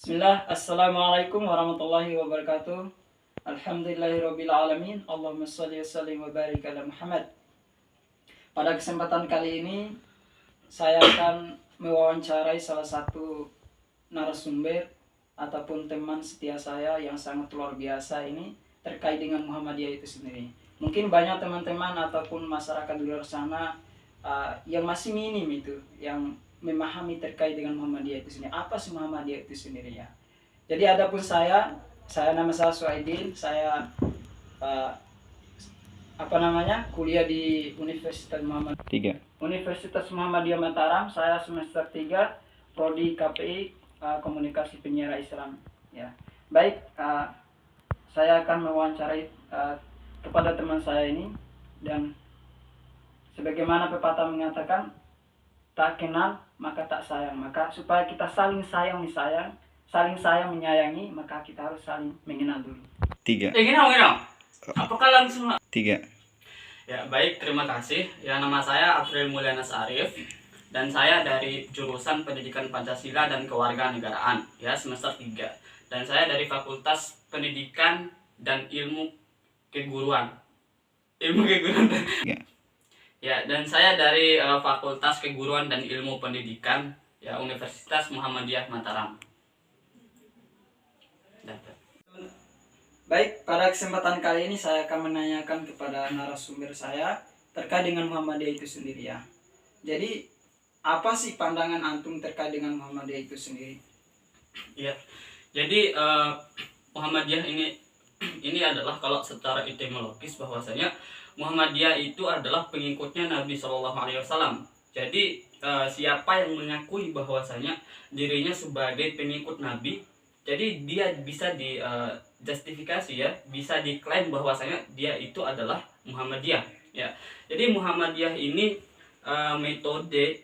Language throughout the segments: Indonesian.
Bismillah, Assalamualaikum warahmatullahi wabarakatuh. Alhamdulillahirabbil alamin. Allahumma shalli wa sallim wa barik ala Muhammad. Pada kesempatan kali ini saya akan mewawancarai salah satu narasumber ataupun teman setia saya yang sangat luar biasa ini terkait dengan Muhammadiyah itu sendiri. Mungkin banyak teman-teman ataupun masyarakat di luar sana yang masih minim itu, yang memahami terkait dengan Muhammadiyah itu sendiri. Apa sih Muhammadiyah itu sendiri ya? Jadi adapun saya nama saya Suaidin, saya uh, kuliah di Universitas Muhammadiyah Mataram. Saya semester 3 prodi KPI, Komunikasi Penyiaran Islam. Ya, baik, saya akan mewawancarai kepada teman saya ini, dan sebagaimana pepatah mengatakan, tak kenal maka tak sayang. Maka supaya kita saling sayang menyayangi, maka kita harus saling mengenal dulu. Gini. Apakah langsung? 3. Ya, baik, terima kasih. Ya, nama saya April Mulyanas Arif dan saya dari jurusan Pendidikan Pancasila dan Kewarganegaraan, ya, semester 3. Dan saya dari Fakultas Pendidikan dan Ilmu Keguruan. Ya, dan saya dari Fakultas Keguruan dan Ilmu Pendidikan, ya, Universitas Muhammadiyah Mataram. Baik, pada kesempatan kali ini saya akan menanyakan kepada narasumber saya terkait dengan Muhammadiyah itu sendiri ya. Jadi, apa sih pandangan antum terkait dengan Muhammadiyah itu sendiri? Ya, jadi Muhammadiyah ini adalah, kalau secara etimologis bahwasanya Muhammadiyah itu adalah pengikutnya Nabi Shallallahu Alaihi Wasallam. Jadi siapa yang mengakui bahwasanya dirinya sebagai pengikut Nabi, jadi dia bisa justifikasi, ya, bisa diklaim bahwasanya dia itu adalah Muhammadiyah, ya. Jadi Muhammadiyah ini metode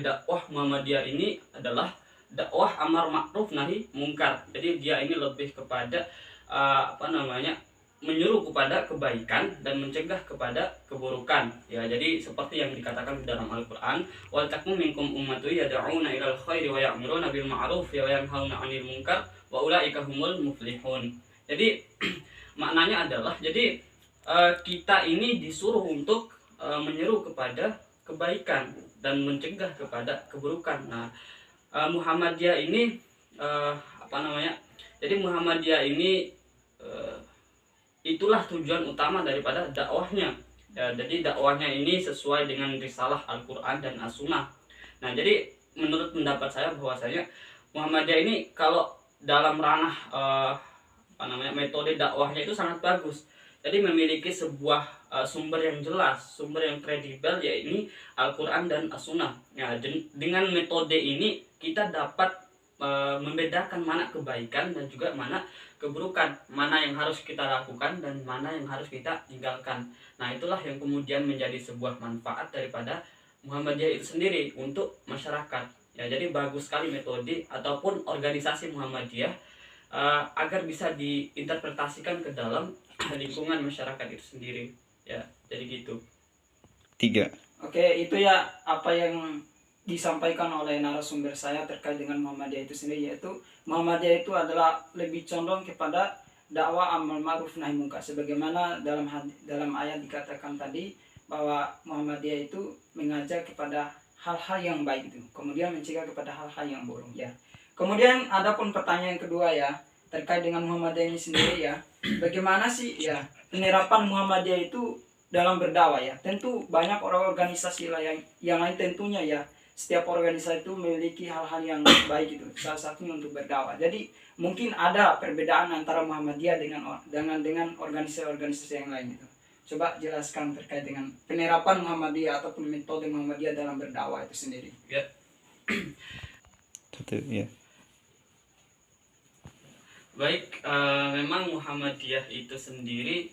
dakwah Muhammadiyah ini adalah dakwah amar ma'ruf nahi mungkar. Jadi dia ini lebih kepada menyuruh kepada kebaikan dan mencegah kepada keburukan, ya. Jadi seperti yang dikatakan di dalam Al-Qur'an, wal takum minkum ummatun yad'una ilal khairi wa ya'muruna bil ma'ruf wa yanhauna 'anil munkar wa ulaika humul muflihun. Jadi maknanya adalah, jadi kita ini disuruh untuk menyeru kepada kebaikan dan mencegah kepada keburukan. Nah, Muhammadiyah ini jadi Muhammadiyah ini itulah tujuan utama daripada dakwahnya, ya. Jadi dakwahnya ini sesuai dengan risalah Al-Quran dan As-Sunnah. Nah, jadi menurut pendapat saya bahwasanya Muhammadiyah ini kalau dalam ranah metode dakwahnya itu sangat bagus. Jadi memiliki sebuah sumber yang jelas, sumber yang kredibel, yaitu Al-Quran dan As-Sunnah. Ya, dengan metode ini kita dapat membedakan mana kebaikan dan juga mana keburukan, mana yang harus kita lakukan dan mana yang harus kita tinggalkan. Nah, itulah yang kemudian menjadi sebuah manfaat daripada Muhammadiyah itu sendiri untuk masyarakat, ya. Jadi bagus sekali metode ataupun organisasi Muhammadiyah agar bisa diinterpretasikan ke dalam lingkungan masyarakat itu sendiri, ya. Jadi gitu. 3. Oke, itu ya apa yang disampaikan oleh narasumber saya terkait dengan Muhammadiyah itu sendiri, yaitu Muhammadiyah itu adalah lebih condong kepada dakwah amal ma'ruf nahi munkar, sebagaimana dalam ayat dikatakan tadi bahwa Muhammadiyah itu mengajak kepada hal-hal yang baik itu, kemudian mencegah kepada hal-hal yang buruk, ya. Kemudian ada pun pertanyaan kedua, ya, terkait dengan Muhammadiyah ini sendiri, ya. Bagaimana sih, ya, penerapan Muhammadiyah itu dalam berdakwah, ya? Tentu banyak organisasi yang lain tentunya, ya. Setiap organisasi itu memiliki hal-hal yang baik itu, salah satunya untuk berdakwah. Jadi mungkin ada perbedaan antara Muhammadiyah dengan organisasi-organisasi yang lain itu. Coba jelaskan terkait dengan penerapan Muhammadiyah ataupun metode Muhammadiyah dalam berdakwah itu sendiri. Ya. Ya. Baik, memang Muhammadiyah itu sendiri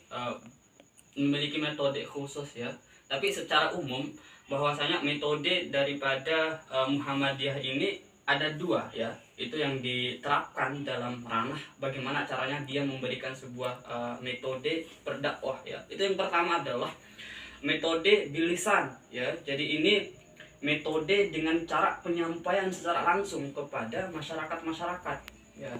memiliki metode khusus, ya. Tapi secara umum bahwasanya metode daripada Muhammadiyah ini ada 2, ya. Itu yang diterapkan dalam ranah bagaimana caranya dia memberikan sebuah metode berdakwah, ya. Itu yang pertama adalah metode bilisan, ya. Jadi ini metode dengan cara penyampaian secara langsung kepada masyarakat, ya,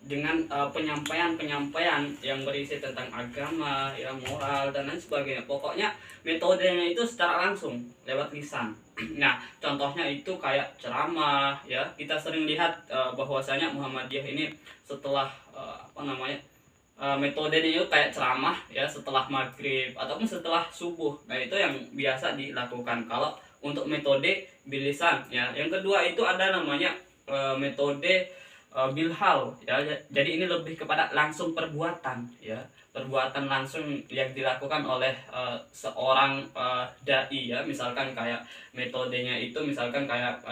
dengan penyampaian-penyampaian yang berisi tentang agama, ya, moral dan lain sebagainya. Pokoknya metodenya itu secara langsung lewat lisan. Nah, contohnya itu kayak ceramah, ya. Kita sering lihat bahwasanya Muhammadiyah ini setelah metodenya itu kayak ceramah, ya, setelah maghrib ataupun setelah subuh. Nah, itu yang biasa dilakukan kalau untuk metode bilisan, ya. Yang kedua itu ada namanya metode bilhal, ya. Jadi ini lebih kepada langsung perbuatan, ya, perbuatan langsung yang dilakukan oleh seorang dai, ya. Misalkan kayak metodenya itu misalkan kayak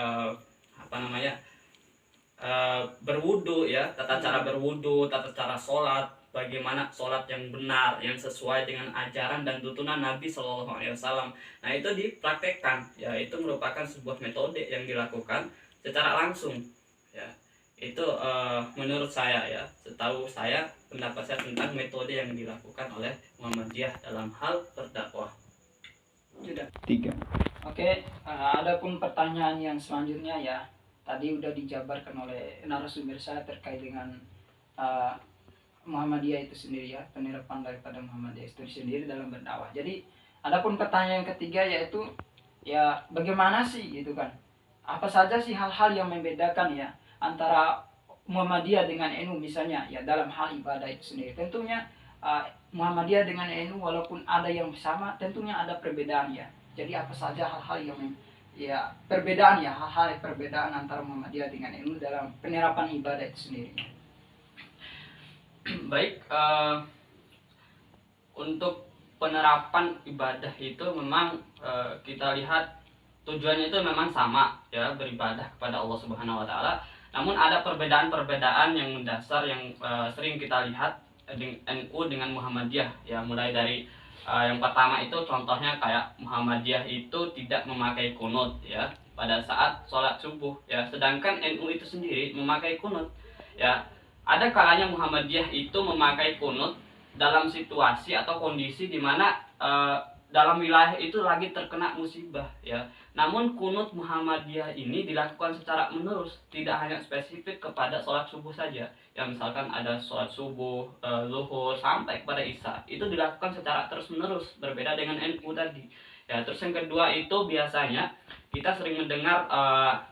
berwudu, ya, tata cara berwudu, tata cara sholat, bagaimana sholat yang benar, yang sesuai dengan ajaran dan tuntunan Nabi Shallallahu Alaihi Wasallam. Nah, itu dipraktekkan, ya. Itu merupakan sebuah metode yang dilakukan secara langsung, ya. Itu menurut saya, ya, setahu saya, pendapat saya tentang metode yang dilakukan oleh Muhammadiyah dalam hal berdakwah. Sudah. 3. Oke, adapun pertanyaan yang selanjutnya, ya, tadi udah dijabarkan oleh narasumber saya terkait dengan Muhammadiyah itu sendiri, ya, penerapan daripada Muhammadiyah itu sendiri dalam berdakwah. Jadi adapun pertanyaan yang ketiga yaitu, ya, bagaimana sih gitu kan? Apa saja sih hal-hal yang membedakan, ya, antara Muhammadiyah dengan NU misalnya, ya, dalam hal ibadah itu sendiri. Tentunya Muhammadiyah dengan NU walaupun ada yang sama, tentunya ada perbedaan, ya. Jadi apa saja hal-hal yang perbedaan, ya, hal-hal perbedaan antara Muhammadiyah dengan NU dalam penerapan ibadah itu sendiri. Baik, untuk penerapan ibadah itu memang kita lihat tujuannya itu memang sama, ya, beribadah kepada Allah Subhanahu Wa Taala. Namun ada perbedaan-perbedaan yang mendasar yang sering kita lihat NU dengan Muhammadiyah, ya. Mulai dari yang pertama itu contohnya kayak Muhammadiyah itu tidak memakai kunut, ya, pada saat sholat subuh, ya. Sedangkan NU itu sendiri memakai kunut, ya. Ada kalanya Muhammadiyah itu memakai kunut dalam situasi atau kondisi di mana dalam wilayah itu lagi terkena musibah, ya. Namun kunut Muhammadiyah ini dilakukan secara menerus, tidak hanya spesifik kepada sholat subuh saja. Ya, misalkan ada sholat subuh, zuhur sampai kepada isya, itu dilakukan secara terus menerus, berbeda dengan NU tadi. Ya, terus yang kedua itu biasanya kita sering mendengar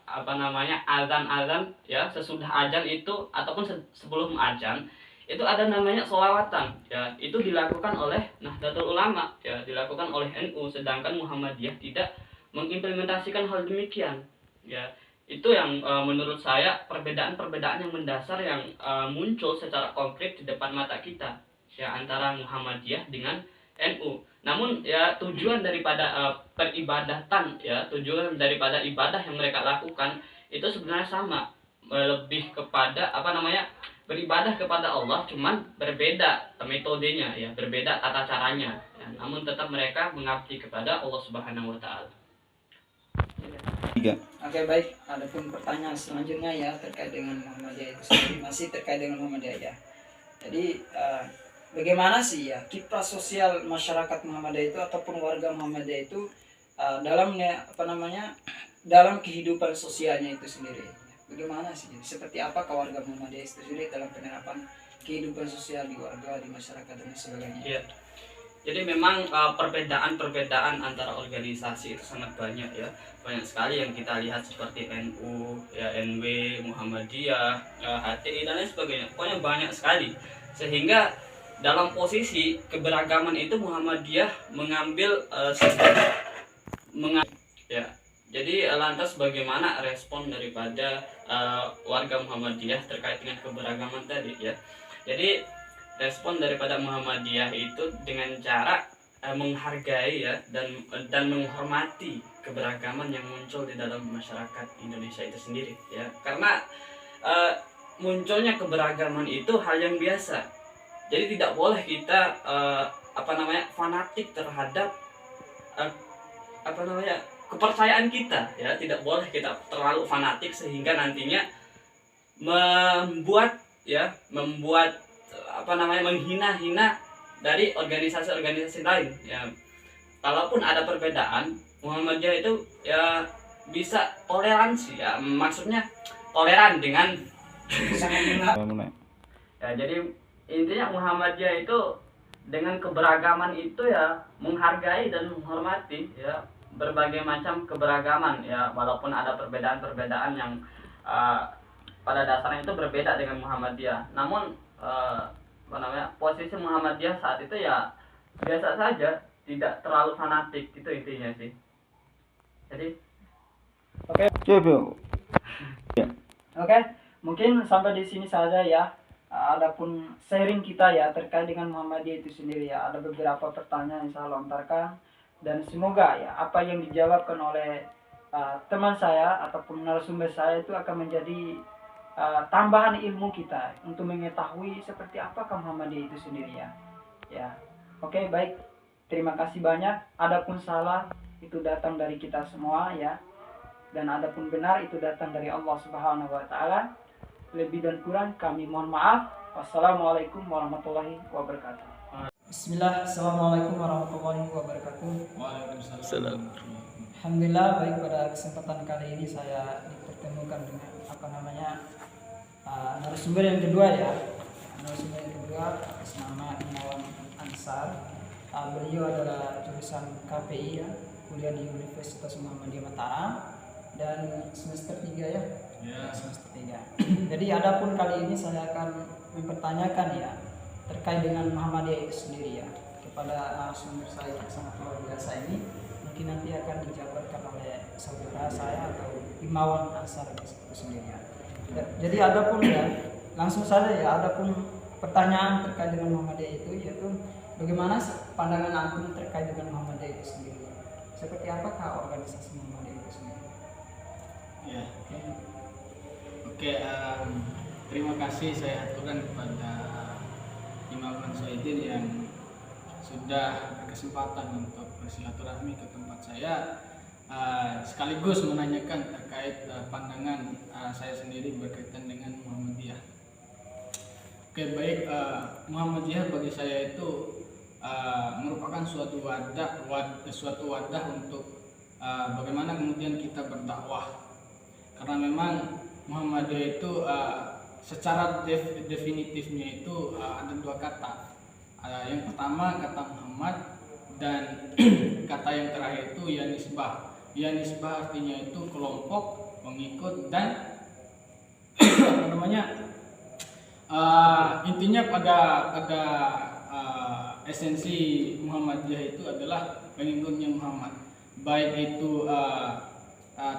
azan-azan, ya, sesudah azan itu ataupun sebelum azan itu ada namanya sholawatan, ya. Itu dilakukan oleh Nahdlatul Ulama, ya, dilakukan oleh NU, sedangkan Muhammadiyah tidak mengimplementasikan hal demikian, ya. Itu yang menurut saya perbedaan-perbedaan yang mendasar yang muncul secara konkret di depan mata kita, ya, antara Muhammadiyah dengan NU. Namun, ya, tujuan daripada peribadatan, ya, tujuan daripada ibadah yang mereka lakukan itu sebenarnya sama, lebih kepada beribadah kepada Allah, cuman berbeda metodenya, ya, berbeda tata caranya, ya. Namun tetap mereka mengabdi kepada Allah Subhanahu Wa Taala. 3. Oke, baik. Adapun pertanyaan selanjutnya, ya, terkait dengan Muhammadiyah itu sendiri, masih terkait dengan Muhammadiyah, ya. Jadi bagaimana sih, ya, kiprah sosial masyarakat Muhammadiyah itu ataupun warga Muhammadiyah itu dalam kehidupan sosialnya itu sendiri. Bagaimana sih? Seperti apa keluarga Muhammadiyah itu sendiri dalam penerapan kehidupan sosial di warga, di masyarakat dan sebagainya? Ya. Jadi memang perbedaan-perbedaan antara organisasi itu sangat banyak, ya. Banyak sekali yang kita lihat seperti NU, ya, NW, Muhammadiyah, HTI dan lain sebagainya. Pokoknya banyak sekali. Sehingga dalam posisi keberagaman itu Muhammadiyah ya. Jadi lantas bagaimana respon daripada warga Muhammadiyah terkait dengan keberagaman tadi, ya. Jadi respon daripada Muhammadiyah itu dengan cara menghargai, ya, dan menghormati keberagaman yang muncul di dalam masyarakat Indonesia itu sendiri, ya. Karena munculnya keberagaman itu hal yang biasa. Jadi tidak boleh kita fanatik terhadap kepercayaan kita, ya. Tidak boleh kita terlalu fanatik sehingga nantinya membuat menghina-hina dari organisasi-organisasi lain, ya. Kalaupun ada perbedaan, Muhammadiyah itu, ya, bisa toleransi, ya. Maksudnya toleran dengan sangat menarik. Ya, jadi intinya Muhammadiyah itu dengan keberagaman itu ya menghargai dan menghormati ya berbagai macam keberagaman ya, walaupun ada perbedaan-perbedaan yang uh, pada dasarnya itu berbeda dengan Muhammadiyah. Namun posisi Muhammadiyah saat itu ya biasa saja, tidak terlalu fanatik, itu intinya sih. Jadi Oke, mungkin sampai di sini saja ya. Adapun sharing kita ya terkait dengan Muhammadiyah itu sendiri ya, ada beberapa pertanyaan yang saya lontarkan dan semoga ya apa yang dijawabkan oleh teman saya ataupun narasumber saya itu akan menjadi tambahan ilmu kita untuk mengetahui seperti apakah Muhammadiyah itu sendiri ya. Ya, oke baik. Terima kasih banyak. Adapun salah itu datang dari kita semua ya, dan adapun benar itu datang dari Allah Subhanahu wa taala. Lebih dan kurang kami mohon maaf. Wassalamualaikum warahmatullahi wabarakatuh. Bismillah. Assalamualaikum warahmatullahi wabarakatuh. Waalaikumsalam. Alhamdulillah, baik, pada kesempatan kali ini saya dipertemukan dengan narasumber yang kedua ya. Narasumber yang kedua atas nama Imawan Ansar. Beliau adalah jurusan KPI ya, kuliah di Universitas Muhammadiyah Mataram dan semester 3 ya. Semester 3. Jadi adapun kali ini saya akan mempertanyakan ya terkait dengan Muhammadiyah itu sendiri ya kepada narasumber saya yang sangat luar biasa ini. Mungkin nanti akan dijabarkan oleh saudara saya atau Imawan Ansar itu sendiri ya. Jadi adapun ya langsung saja ya, adapun pertanyaan terkait dengan Muhammadiyah itu yaitu bagaimana pandangan antum terkait dengan Muhammadiyah itu sendiri? Seperti apakah organisasi Muhammadiyah itu sendiri? Ya. Oke, terima kasih saya aturkan kepada Imam Soidin yang sudah berkesempatan untuk bersilaturahmi ke tempat saya, sekaligus menanyakan terkait pandangan saya sendiri berkaitan dengan Muhammadiyah. Oke, baik, Muhammadiyah bagi saya itu merupakan suatu wadah untuk bagaimana kemudian kita berdakwah, karena memang Muhammadiyah itu secara definitifnya itu ada dua kata. Yang pertama kata Muhammad, dan kata yang terakhir itu ya nisbah. Ya nisbah artinya itu kelompok, pengikut, dan intinya pada esensi Muhammadiyah itu adalah pengikutnya Muhammad, baik itu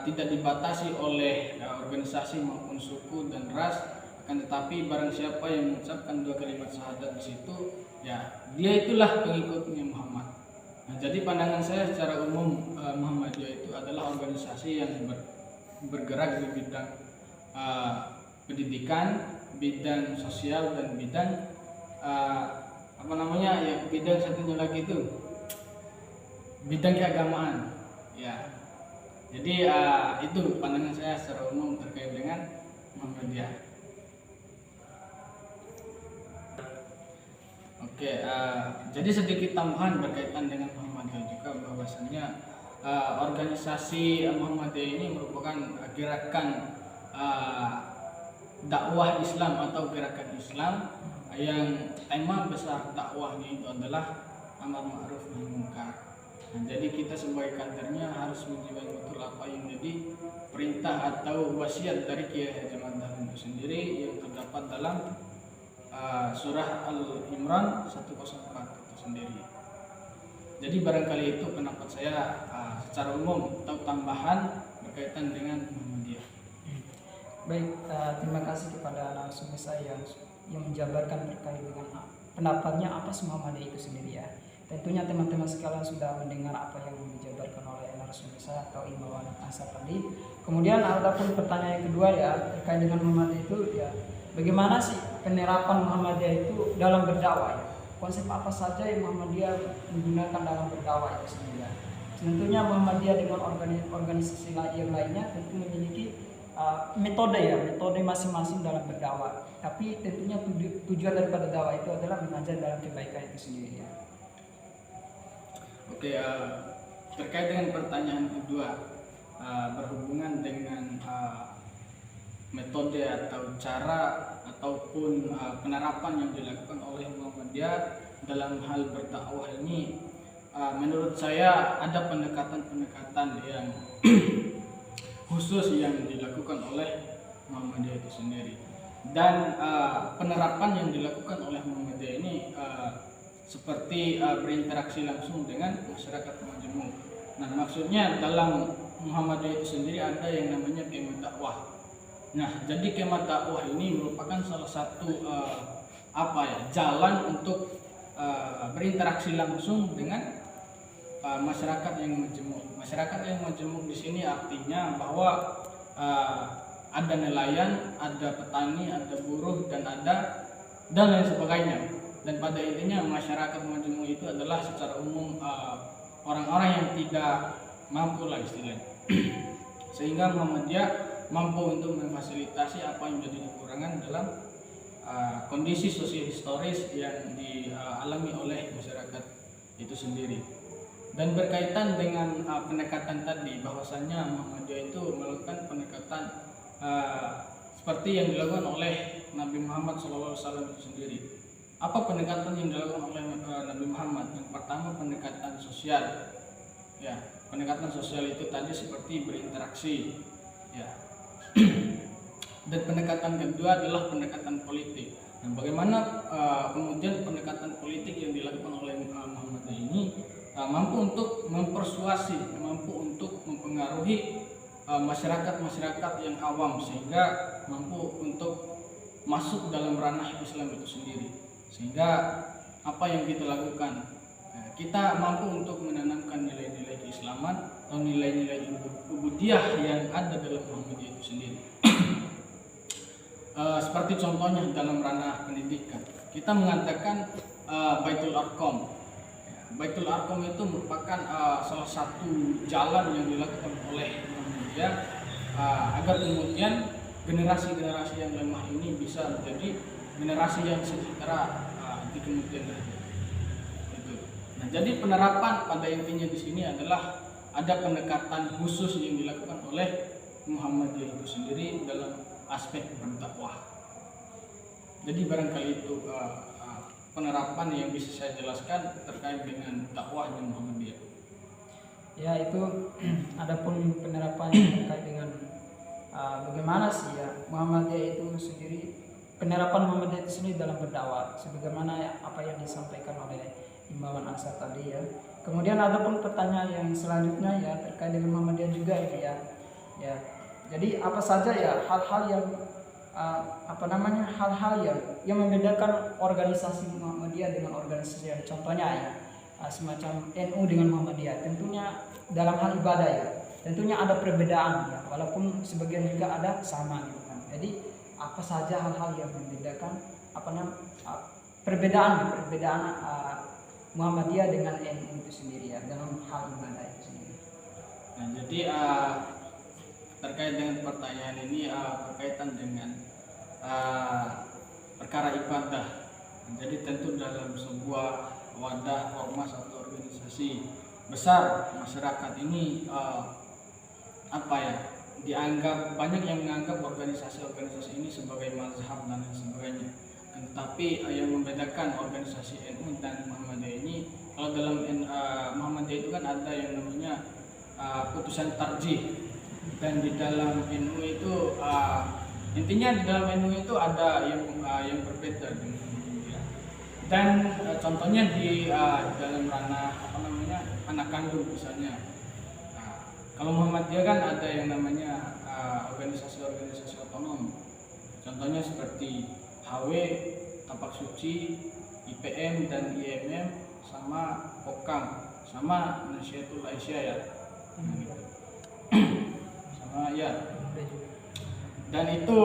tidak dibatasi oleh organisasi maupun suku dan ras, akan tetapi barang siapa yang mengucapkan dua kalimat syahadat di situ, ya dia itulah pengikutnya Muhammad. Nah, jadi pandangan saya secara umum Muhammadiyah itu adalah organisasi yang bergerak di bidang pendidikan, bidang sosial, dan bidang bidang satunya lagi itu bidang keagamaan. Ya. Jadi itu pandangan saya secara umum terkait dengan Muhammadiyah. Oke, jadi sedikit tambahan berkaitan dengan Muhammadiyah juga, bahwasanya organisasi Muhammadiyah ini merupakan gerakan dakwah Islam atau gerakan Islam yang tema besar dakwahnya itu adalah amar ma'ruf nahi munkar. Nah, jadi kita sebagai kadernya harus menjiwai betul apa yang menjadi perintah atau wasiat dari Kiai Haji Ahmad Dahlan itu sendiri yang terdapat dalam surah Al-Imran 104 itu sendiri. Jadi barangkali itu pendapat saya secara umum atau tambahan berkaitan dengan Muhammadiyah. Baik, terima kasih kepada narasumber saya yang menjabarkan terkait dengan pendapatnya apa Muhammadiyah itu sendiri ya. Tentunya teman-teman sekalian sudah mendengar apa yang dijabarkan oleh narasumber saya atau Imawan Ansar tadi. Kemudian ada pun pertanyaan yang kedua ya terkait dengan Muhammadiyah itu ya, bagaimana sih penerapan Muhammadiyah itu dalam berdakwah ya? Konsep apa saja yang Muhammadiyah menggunakan dalam berdakwah itu sendiri ya? Tentunya Muhammadiyah dengan organisasi yang lainnya tentu memiliki metode masing-masing dalam berdakwah. Tapi tentunya tujuan daripada dakwah itu adalah mengajar dalam kebaikan itu sendiri ya. Oke, terkait dengan pertanyaan kedua berhubungan dengan metode atau cara ataupun penerapan yang dilakukan oleh Muhammadiyah dalam hal berdakwah ini, menurut saya ada pendekatan-pendekatan yang khusus yang dilakukan oleh Muhammadiyah itu sendiri. Dan penerapan yang dilakukan oleh Muhammadiyah ini seperti berinteraksi langsung dengan masyarakat majemuk. Nah, maksudnya dalam Muhammadiyah itu sendiri ada yang namanya kemah dakwah. Nah, jadi kemah dakwah ini merupakan salah satu jalan untuk berinteraksi langsung dengan masyarakat yang majemuk. Masyarakat yang majemuk di sini artinya bahwa ada nelayan, ada petani, ada buruh, dan lain sebagainya. Dan pada intinya masyarakat majemuk itu adalah secara umum orang-orang yang tidak mampu lah istilahnya. Sehingga Muhammadiyah mampu untuk memfasilitasi apa yang menjadi kekurangan dalam kondisi sosio-historis yang dialami oleh masyarakat itu sendiri. Dan berkaitan dengan pendekatan tadi, bahwasanya Muhammadiyah itu melakukan pendekatan seperti yang dilakukan oleh Nabi Muhammad SAW itu sendiri. Apa pendekatan yang dilakukan oleh Nabi Muhammad? Yang pertama, pendekatan sosial. Ya, pendekatan sosial itu tadi seperti berinteraksi. Ya. Dan pendekatan kedua adalah pendekatan politik. Nah, bagaimana kemudian pendekatan politik yang dilakukan oleh Muhammadiyah ini mampu untuk mempersuasi, mampu untuk mempengaruhi masyarakat-masyarakat yang awam, sehingga mampu untuk masuk dalam ranah Islam itu sendiri. Sehingga apa yang kita lakukan, kita mampu untuk menanamkan nilai-nilai keislaman atau nilai-nilai ubudiyah yang ada dalam Muhammadiyah itu sendiri. Seperti contohnya dalam ranah pendidikan, kita mengatakan Baitul Arqam. Baitul Arqam itu merupakan salah satu jalan yang dilakukan oleh Muhammadiyah agar kemudian generasi-generasi yang lemah ini bisa menjadi generasi yang sejahtera di kemudian hari. Nah, jadi penerapan pada intinya di sini adalah ada pendekatan khusus yang dilakukan oleh Muhammadiyah itu sendiri dalam aspek berdakwah. Jadi barangkali itu penerapan yang bisa saya jelaskan terkait dengan dakwahnya Muhammadiyah. Ya, itu adapun penerapan yang terkait dengan bagaimana sih ya Muhammadiyah itu sendiri, penerapan Muhammadiyah itu sendiri dalam berdakwah sebagaimana apa yang disampaikan oleh Imawan Ansar tadi ya. Kemudian adapun pertanyaan yang selanjutnya ya terkait dengan Muhammadiyah juga ini ya. Ya. Jadi apa saja ya hal-hal yang hal-hal yang membedakan organisasi Muhammadiyah dengan organisasi yang contohnya ya semacam NU dengan Muhammadiyah. Tentunya dalam hal ibadah ya, tentunya ada perbedaan ya, walaupun sebagian juga ada sama gitu kan. Jadi apa saja hal-hal yang membedakan perbedaan Muhammadiyah dengan NU itu sendiri ya dalam hal ibadah itu sendiri. Nah, jadi terkait dengan pertanyaan ini berkaitan dengan perkara ibadah. Jadi tentu dalam sebuah wadah, ormas atau organisasi besar masyarakat ini dianggap, banyak yang menganggap organisasi-organisasi ini sebagai mazhab dan lain sebagainya. Tetapi yang membedakan organisasi NU dan Muhammadiyah ini, kalau dalam Muhammadiyah itu kan ada yang namanya putusan tarjih. Dan di dalam NU itu intinya di dalam NU itu ada yang berbeda dengan Muhammadiyah. Dan contohnya di dalam ranah anak kandung misalnya. Kalau Muhammadiyah kan ada yang namanya organisasi-organisasi otonom. Contohnya seperti HW, Tapak Suci, IPM dan IMM, sama Kokam, sama Nasyatul Aisyah ya. Ya, dan itu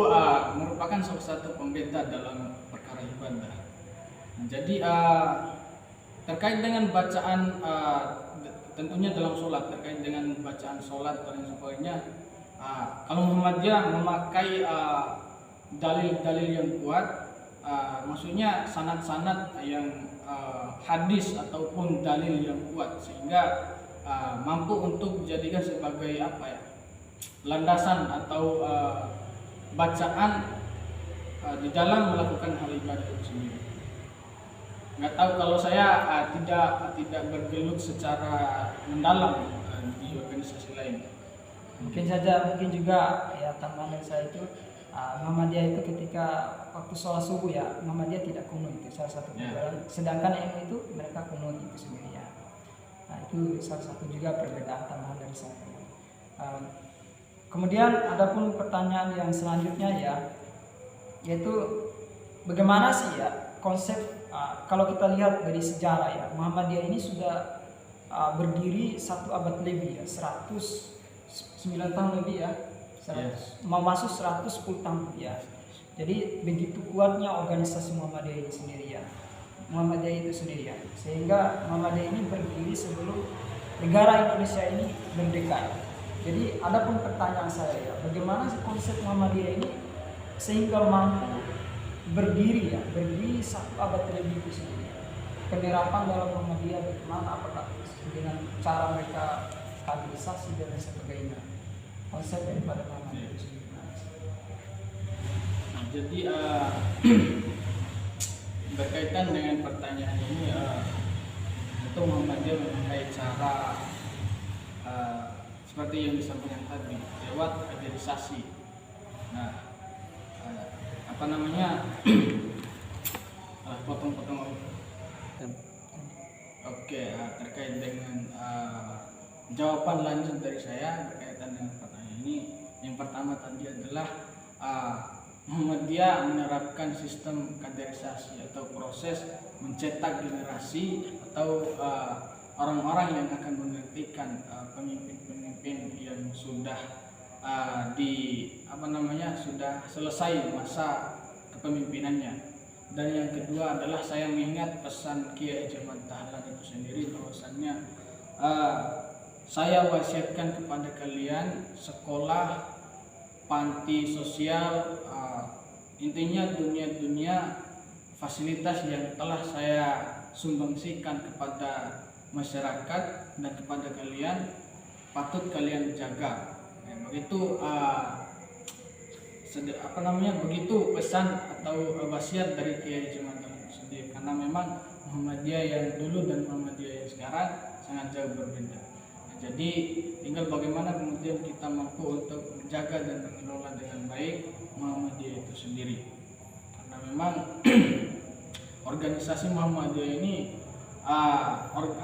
merupakan salah satu pembeda dalam perkara ibadah. Nah, jadi terkait dengan bacaan, tentunya dalam sholat, terkait dengan bacaan sholat dan sebagainya, kalau Muhammadiyah memakai dalil-dalil yang kuat, maksudnya sanad-sanad yang hadis ataupun dalil yang kuat, sehingga mampu untuk dijadikan sebagai landasan atau bacaan di dalam melakukan hal ibadah itu sendiri. Nggak tahu kalau saya tidak bergelut secara mendalam di organisasi lain. Mungkin juga ya tambahan dari saya itu Muhammadiyah itu ketika waktu sholat subuh ya Muhammadiyah tidak kunut, itu salah satu perbedaan. Sedangkan MUI itu mereka kunut itu sendiri ya. Nah, itu salah satu juga perbedaan tambahan dari saya. Kemudian adapun pertanyaan yang selanjutnya ya, yaitu bagaimana sih ya konsep kalau kita lihat dari sejarah ya, Muhammadiyah ini sudah berdiri 1 abad lebih ya, 109 tahun lebih ya, 100, mau masuk 110 tahun ya. Jadi begitu kuatnya organisasi Muhammadiyah ini sendiri ya, Muhammadiyah itu sendiri ya, sehingga Muhammadiyah ini berdiri sebelum negara Indonesia ini merdeka. Jadi adapun pertanyaan saya ya, bagaimana sih konsep Muhammadiyah ini sehingga mampu berdiri 1 abad lebih itu sendiri. Penerapan dalam Muhammadiyah bagaimana, apakah dengan cara mereka kaderisasi dan sebagainya, konsep daripada Muhammadiyah itu sendiri. Nah, jadi berkaitan dengan pertanyaan ini, itu Muhammadiyah mempunyai cara seperti yang disampaikan tadi lewat kaderisasi. Nah, potong-potong. Oke, terkait dengan jawaban lanjut dari saya berkaitan dengan pertanyaan ini, yang pertama tadi adalah Muhammadiyah menerapkan sistem kaderisasi atau proses mencetak generasi atau orang-orang yang akan menggantikan pemimpin-pemimpin yang sudah sudah selesai masa kepemimpinannya. Dan yang kedua adalah saya mengingat pesan Kiai Haji Ahmad Dahlan itu sendiri, bahwasannya saya wasiatkan kepada kalian sekolah, panti sosial, intinya dunia fasilitas yang telah saya sumbangsikan kepada masyarakat dan kepada kalian patut kalian jaga. Begitu begitu pesan atau wasiat dari Kiai Haji Ahmad Dahlan sendiri, karena memang Muhammadiyah yang dulu dan Muhammadiyah yang sekarang sangat jauh berbeda. Jadi tinggal bagaimana kemudian kita mampu untuk menjaga dan mengelola dengan baik Muhammadiyah itu sendiri. Karena memang organisasi Muhammadiyah ini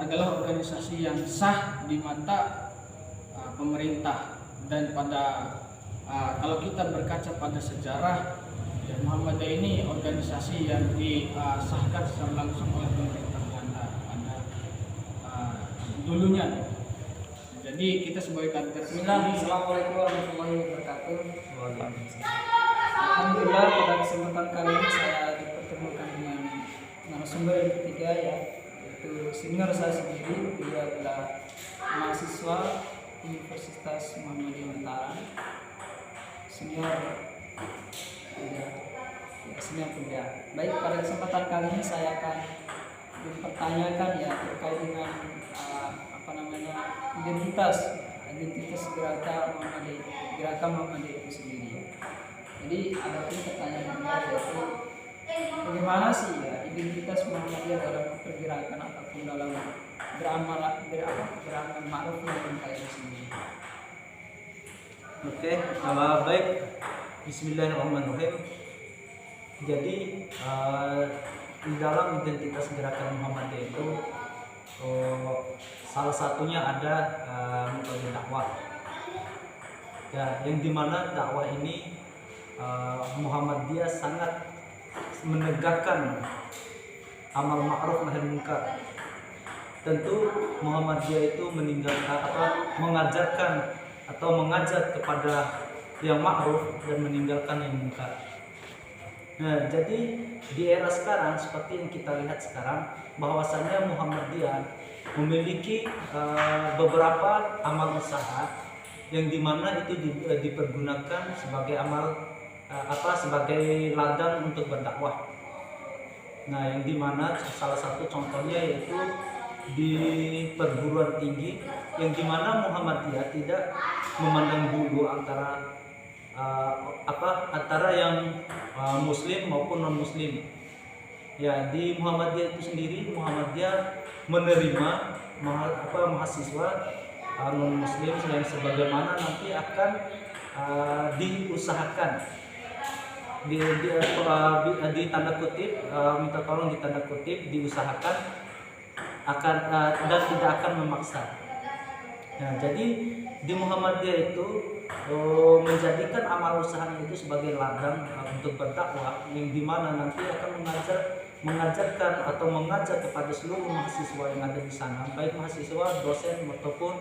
adalah organisasi yang sah di mata pemerintah, dan kalau kita berkaca pada sejarah ya, Muhammadiyah ini organisasi yang disahkan secara langsung oleh pemerintah Belanda pada dulunya. Jadi kita sebagai kader ini. Assalamualaikum warahmatullahi wabarakatuh. Alhamdulillah pada kesempatan kali ini saya dipertemukan dengan narasumber yang ketiga ya, yaitu senior saya sendiri. Dia adalah mahasiswa Universitas Muhammadiyah Mataram, senior kuliah. Baik, pada kesempatan kali ini saya akan mempertanyakan ya terkait dengan identitas gerakan Muhammadiyah itu sendiri ya. Jadi ada pun pertanyaan kedua, yaitu bagaimana sih ya identitas Muhammadiyah dalam pergerakan ataupun dalam beramal ma'ruf nahi munkar itu sendiri. Oke, baik. Bismillahirrahmanirrahim. Jadi di dalam identitas gerakan Muhammadiyah itu salah satunya ada metode dakwah. Ya, yang dimana dakwah ini Muhammadiyah sangat menegakkan amal ma'ruf nahi munkar. Tentu Muhammadiyah itu mengajarkan atau mengajak kepada yang ma'ruf dan meninggalkan yang munkar. Nah, jadi di era sekarang seperti yang kita lihat sekarang, bahwasannya Muhammadiyah memiliki beberapa amal usaha yang dimana itu dipergunakan sebagai sebagai ladang untuk berdakwah. Nah, yang dimana salah satu contohnya yaitu di perguruan tinggi, yang dimana Muhammadiyah tidak memandang bulu antara antara yang muslim maupun non muslim. Ya, di Muhammadiyah itu sendiri, Muhammadiyah menerima mahasiswa non muslim yang sebagaimana nanti akan diusahakan di tanda kutip, minta tolong di tanda kutip, diusahakan akan dan tidak akan memaksa. Nah, jadi di Muhammadiyah itu menjadikan amal usahanya itu sebagai ladang untuk berdakwah, yang dimana nanti akan mengajarkan atau mengajak kepada seluruh mahasiswa yang ada di sana, baik mahasiswa, dosen ataupun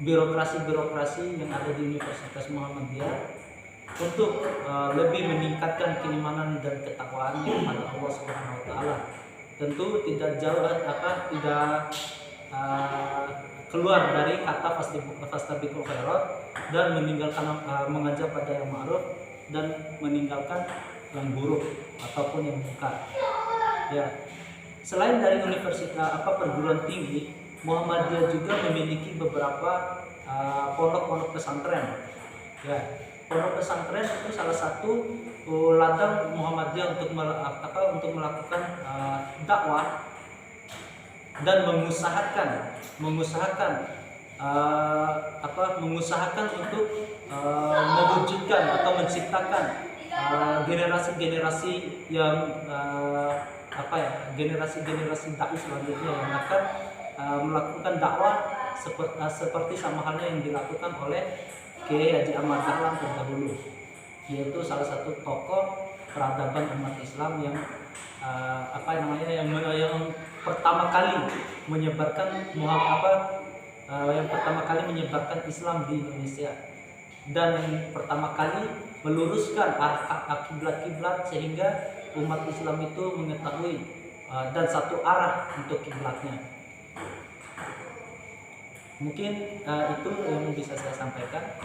birokrasi-birokrasi yang ada di Universitas Muhammadiyah untuk lebih meningkatkan keimanan dan ketakwaannya kepada Allah Subhanahu wa taala. Tentu tidak jauh tidak keluar dari kata fastabiqul khairat dan meninggalkan mengajak pada yang ma'ruf dan meninggalkan yang buruk ataupun yang munkar. Ya. Selain dari universitas perguruan tinggi, Muhammadiyah juga memiliki beberapa pondok-pondok pesantren. Ya, pondok pesantren itu salah satu ladang Muhammadiyah untuk melakukan dakwah dan mengusahakan untuk mewujudkan atau menciptakan generasi-generasi yang generasi dai selanjutnya yang akan melakukan dakwah seperti sama halnya yang dilakukan oleh Kiai Haji Ahmad Dahlan terdahulu, yaitu salah satu tokoh peradaban umat Islam yang yang pertama kali menyebarkan Islam di Indonesia, dan yang pertama kali meluruskan kiblat-kiblat sehingga umat Islam itu mengetahui dan satu arah untuk kiblatnya. Mungkin itu yang bisa saya sampaikan.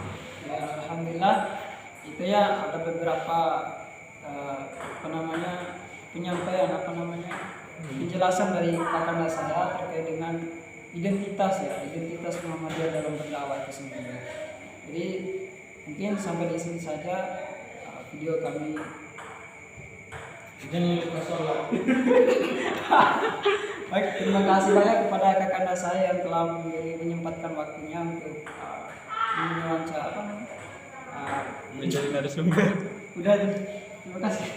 Ya, alhamdulillah itu ya ada beberapa penjelasan dari kakanda saya terkait dengan identitas Muhammadiyah dalam berdakwah itu sendiri. Jadi mungkin sampai di sini saja video kami. Jangan lupa sholat. Baik, terima kasih banyak kepada kakanda saya yang telah menyempatkan waktunya untuk Menjadi narasumber. Udah, terima kasih.